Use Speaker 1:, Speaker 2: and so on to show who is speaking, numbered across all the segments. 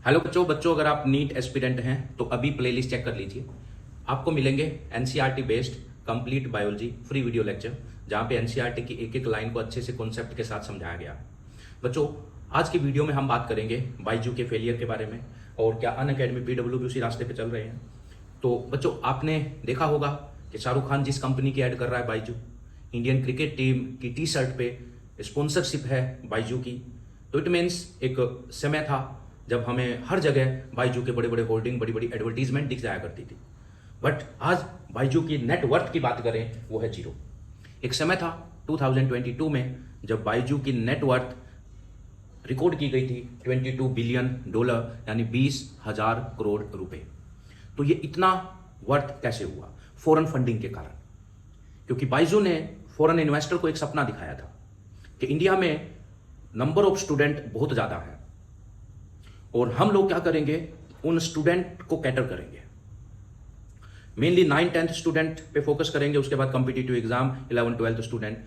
Speaker 1: Hello बच्चों अगर आप नीट एस्पिरेंट हैं तो अभी प्लेलिस्ट चेक कर लीजिए। आपको मिलेंगे NCERT based complete biology free video lecture, जहां पे एनसीईआरटी की एक एक लाइन को अच्छे से कॉन्सेप्ट के साथ समझाया गया है। बच्चों, आज की वीडियो में हम बात करेंगे बायजू के फेलियर के बारे में और क्या अनअकैडमी पीडब्ल्यू भी उसी रास्ते पे चल रहे हैं। तो बच्चों, आपने देखा होगा कि शाहरुख खान जिस कंपनी की ऐड कर रहा है बायजू, इंडियन क्रिकेट टीम की टी शर्ट पे स्पॉन्सरशिप है बायजू की। तो इट मीन्स एक समय था जब हमें हर जगह बायजू के बड़े बड़े होर्डिंग, बड़ी बड़ी एडवर्टीजमेंट दिख जाया करती थी। बट आज बायजू की नेटवर्थ की बात करें वो है जीरो। एक समय था 2022 में जब बायजू की नेटवर्थ रिकॉर्ड की गई थी $22 बिलियन, यानी 20,000 करोड़ रुपए। तो ये इतना वर्थ कैसे हुआ? फॉरेन फंडिंग के कारण। क्योंकि बायजू ने फॉरेन इन्वेस्टर को एक सपना दिखाया था कि इंडिया में नंबर ऑफ स्टूडेंट बहुत ज्यादा है और हम लोग क्या करेंगे, उन स्टूडेंट को कैटर करेंगे। मेनली 9th-10th स्टूडेंट पे फोकस करेंगे, उसके बाद कॉम्पिटिटिव एग्जाम 11th-12th स्टूडेंट,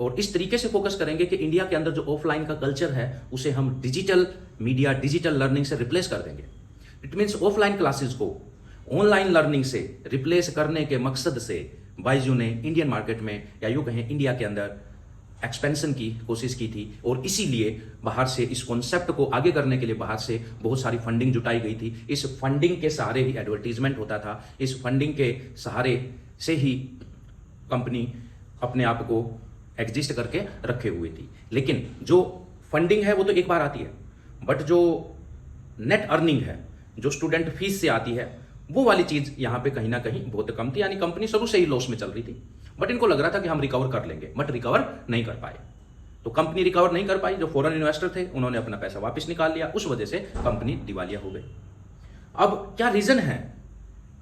Speaker 1: और इस तरीके से फोकस करेंगे कि इंडिया के अंदर जो ऑफलाइन का कल्चर है उसे हम डिजिटल मीडिया, डिजिटल लर्निंग से रिप्लेस कर देंगे। इट मीन्स ऑफलाइन क्लासेस को ऑनलाइन लर्निंग से रिप्लेस करने के मकसद से बायजू ने इंडियन मार्केट में, या यूं कहें इंडिया के अंदर, एक्सपेंशन की कोशिश की थी। और इसीलिए बाहर से इस कॉन्सेप्ट को आगे करने के लिए बाहर से बहुत सारी फंडिंग जुटाई गई थी। इस फंडिंग के सहारे ही एडवर्टीजमेंट होता था, इस फंडिंग के सहारे से ही कंपनी अपने आप को एग्जिस्ट करके रखे हुई थी। लेकिन जो फंडिंग है वो तो एक बार आती है, बट जो नेट अर्निंग है, जो स्टूडेंट फीस से आती है, वो वाली चीज यहां पे कहीं ना कहीं बहुत कम थी। यानी कंपनी शुरू से ही लॉस में चल रही थी, बट इनको लग रहा था कि हम रिकवर कर लेंगे, बट रिकवर नहीं कर पाए। तो कंपनी रिकवर नहीं कर पाई। जो फॉरेन इन्वेस्टर थे उन्होंने अपना पैसा वापस निकाल लिया, उस वजह से कंपनी दिवालिया हो गई। अब क्या रीजन है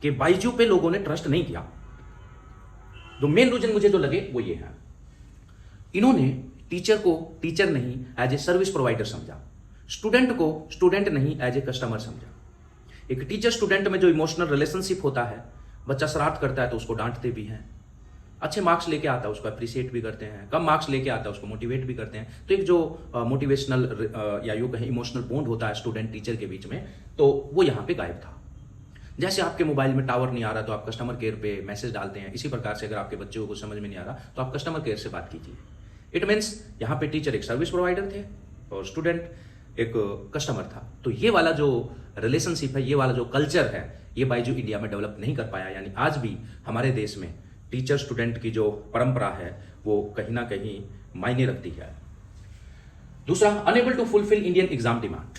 Speaker 1: कि बायजू पे लोगों ने ट्रस्ट नहीं किया? जो मेन रीजन मुझे जो लगे वो ये है, इन्होंने टीचर को टीचर नहीं एज ए सर्विस प्रोवाइडर समझा, स्टूडेंट को स्टूडेंट नहीं एज ए कस्टमर समझा। एक टीचर स्टूडेंट में जो इमोशनल रिलेशनशिप होता है, बच्चा शरारत करता है तो उसको डांटते भी हैं, अच्छे मार्क्स लेके आता है उसको अप्रिशिएट भी करते हैं, कम मार्क्स लेके आता है उसको मोटिवेट भी करते हैं। तो एक जो मोटिवेशनल या यूं कहें इमोशनल बॉन्ड होता है स्टूडेंट टीचर के बीच में, तो वो यहाँ पे गायब था। जैसे आपके मोबाइल में टावर नहीं आ रहा तो आप कस्टमर केयर पे मैसेज डालते हैं, इसी प्रकार से अगर आपके बच्चे को कुछ समझ में नहीं आ रहा तो आप कस्टमर केयर से बात कीजिए। इट मीन्स यहाँ पे टीचर एक सर्विस प्रोवाइडर थे और स्टूडेंट एक कस्टमर था। तो ये वाला जो रिलेशनशिप है, ये वाला जो कल्चर है, ये बायजू इंडिया में डेवलप नहीं कर पाया। यानी आज भी हमारे देश में टीचर स्टूडेंट की जो परंपरा है वो कहीं ना कहीं मायने रखती है। दूसरा, enable to fulfil Indian exam demand.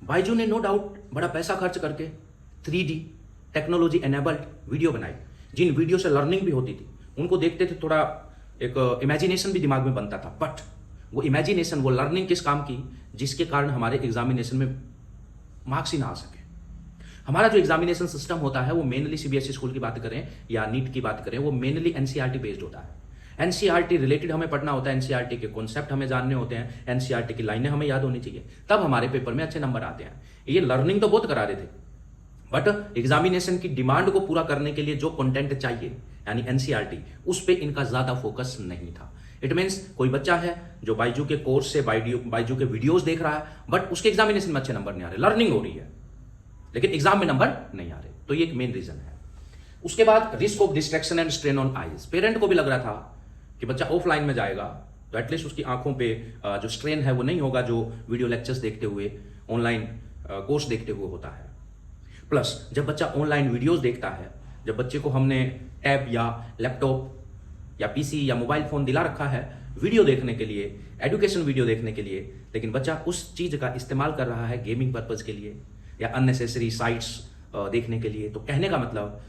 Speaker 1: Byju ने नो डाउट बड़ा पैसा खर्च करके 3D टेक्नोलॉजी एनेबल्ड वीडियो बनाई, जिन वीडियो से लर्निंग भी होती थी। उनको देखते थे, थोड़ा एक इमेजिनेशन भी दिमाग में बनता था, बट वो इमेजिनेशन, वो लर्निंग किस काम की, जिसके कारण हमारे एग्जामिनेशन में मार्क्स ही ना आ सके। हमारा जो एग्जामिनेशन सिस्टम होता है वो मेनली सीबीएसई स्कूल की बात करें या नीट की बात करें, वो मेनली एनसीईआरटी बेस्ड होता है। एनसीईआरटी रिलेटेड हमें पढ़ना होता है, एनसीईआरटी के कॉन्सेप्ट हमें जानने होते हैं, एनसीईआरटी की लाइनें हमें याद होनी चाहिए, तब हमारे पेपर में अच्छे नंबर आते हैं। ये लर्निंग तो बहुत करा रहे थे, बट एग्जामिनेशन की डिमांड को पूरा करने के लिए जो कंटेंट चाहिए, यानी एनसीईआरटी, उस पर इनका ज्यादा फोकस नहीं था। इट मीन्स कोई बच्चा है जो बायजू के कोर्स से बायजू के वीडियोस देख रहा है, बट उसके एग्जामिनेशन में अच्छे नंबर नहीं आ रहे, लर्निंग हो रही है लेकिन एग्जाम में नंबर नहीं आ रहे। तो ये एक मेन रीजन है। उसके बाद risk of distraction and strain on eyes. Parent को भी लग रहा था कि बच्चा ऑफलाइन में जाएगा तो एटलीस्ट उसकी आंखों पे जो स्ट्रेन है वो नहीं होगा, जो वीडियो लेक्चर्स देखते हुए, ऑनलाइन कोर्स देखते हुए होता है। प्लस जब बच्चा ऑनलाइन वीडियोस देखता है, जब बच्चे को हमने टैब या लैपटॉप या पीसी या मोबाइल फोन दिला रखा है वीडियो देखने के लिए, एजुकेशन वीडियो देखने के लिए, लेकिन बच्चा उस चीज का इस्तेमाल कर रहा है गेमिंग पर्पज के लिए या अननेसेसरी साइट्स देखने के लिए। तो कहने का मतलब,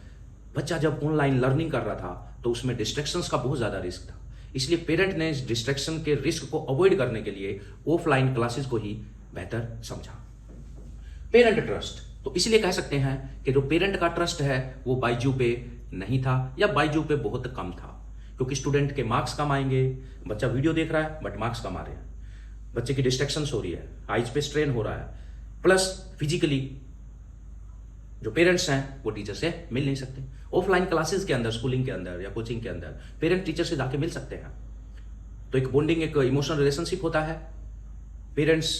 Speaker 1: बच्चा जब ऑनलाइन लर्निंग कर रहा था तो उसमें डिस्ट्रैक्शंस का बहुत ज्यादा रिस्क था। इसलिए पेरेंट ने इस डिस्ट्रैक्शन के रिस्क को अवॉइड करने के लिए ऑफलाइन क्लासेस को ही बेहतर समझा। पेरेंट ट्रस्ट, तो इसलिए कह सकते हैं कि जो पेरेंट का ट्रस्ट है वो बायजू पे नहीं था, या बायजू पे बहुत कम था। क्योंकि स्टूडेंट के मार्क्स कम आएंगे, बच्चा वीडियो देख रहा है बट मार्क्स कम आ रहे हैं, बच्चे की डिस्ट्रैक्शंस हो रही है, आइज पे स्ट्रेन हो रहा है, प्लस फिजिकली जो पेरेंट्स हैं वो टीचर से मिल नहीं सकते। ऑफलाइन क्लासेस के अंदर, स्कूलिंग के अंदर या कोचिंग के अंदर पेरेंट टीचर से जाके मिल सकते हैं, तो एक बॉन्डिंग, एक इमोशनल रिलेशनशिप होता है। पेरेंट्स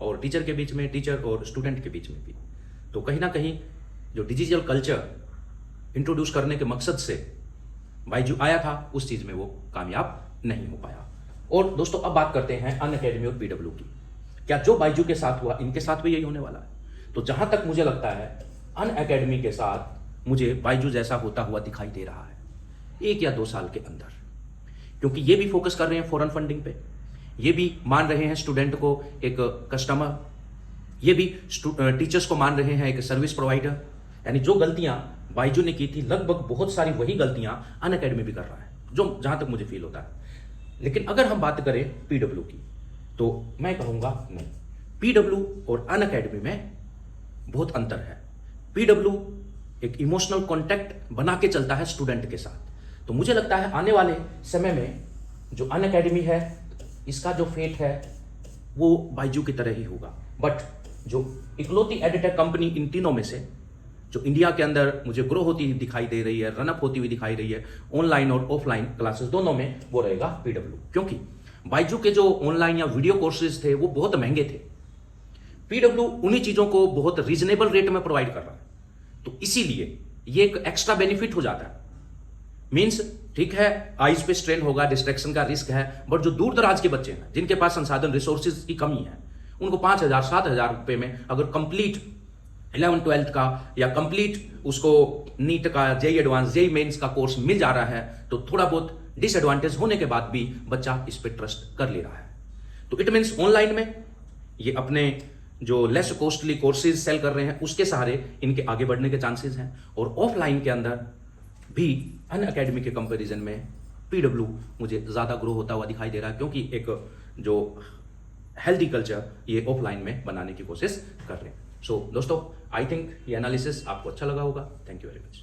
Speaker 1: और टीचर के बीच में, टीचर और स्टूडेंट के बीच में भी। तो कहीं ना कहीं जो डिजिटल कल्चर इंट्रोड्यूस करने के मकसद से बायजू आया था, उस चीज़ में वो कामयाब नहीं हो पाया। और दोस्तों अब बात करते हैं अनअकैडमी और पीडब्ल्यू की। क्या जो बायजू के साथ हुआ इनके साथ भी यही होने वाला है? तो जहां तक मुझे लगता है अनअकैडमी के साथ मुझे बायजू जैसा होता हुआ दिखाई दे रहा है 1 या 2 साल के अंदर, क्योंकि ये भी फोकस कर रहे हैं फॉरेन फंडिंग पे, ये भी मान रहे हैं स्टूडेंट को एक कस्टमर, ये भी टीचर्स को मान रहे हैं एक सर्विस प्रोवाइडर। यानी जो गलतियां बायजू ने की थी, लगभग बहुत सारी वही गलतियां अनअकैडमी भी कर रहा है, जो जहां तक मुझे फील होता है। लेकिन अगर हम बात करें पीडब्ल्यू की, तो मैं कहूंगा नहीं, पीडब्ल्यू और अनअकैडमी में बहुत अंतर है। पीडब्ल्यू एक इमोशनल कॉन्टैक्ट बना के चलता है स्टूडेंट के साथ। तो मुझे लगता है आने वाले समय में जो अनअकैडमी है, इसका जो फेट है वो बायजू की तरह ही होगा। बट जो इकलौती एडिटेक कंपनी इन तीनों में से जो इंडिया के अंदर मुझे ग्रो होती हुई दिखाई दे रही है, रनअप होती हुई दिखाई रही है ऑनलाइन और ऑफलाइन क्लासेस दोनों में, वो रहेगा पीडब्ल्यू। क्योंकि बायजू के जो ऑनलाइन या वीडियो कोर्सेज थे वो बहुत महंगे थे, पीडब्ल्यू उन्हीं चीजों को बहुत रीजनेबल रेट में प्रोवाइड कर रहा है। तो इसीलिए ये एक एक्स्ट्रा बेनिफिट हो जाता है। मीन्स ठीक है, आईज पे स्ट्रेन होगा, डिस्ट्रैक्शन का रिस्क है, बट जो दूर दराज के बच्चे हैं, जिनके पास संसाधन रिसोर्सेज की कमी है, उनको 5,000 7,000 रुपए में अगर कंप्लीट 11th-12th का या कंप्लीट उसको नीट का, जेई एडवांस, जेई मेंस का कोर्स मिल जा रहा है, तो थोड़ा बहुत डिसएडवांटेज होने के बाद भी बच्चा इस पे ट्रस्ट कर ले रहा है। तो इट मीन्स ऑनलाइन में ये अपने जो लेस कॉस्टली कोर्सेज सेल कर रहे हैं, उसके सहारे इनके आगे बढ़ने के चांसेस हैं। और ऑफलाइन के अंदर भी अनअकैडमी के कंपैरिजन में पीडब्ल्यू मुझे ज्यादा ग्रो होता हुआ दिखाई दे रहा है, क्योंकि एक जो हेल्दी कल्चर ये ऑफलाइन में बनाने की कोशिश कर रहे हैं। सो दोस्तों, आई थिंक ये एनालिसिस आपको अच्छा लगा होगा। Thank you very much.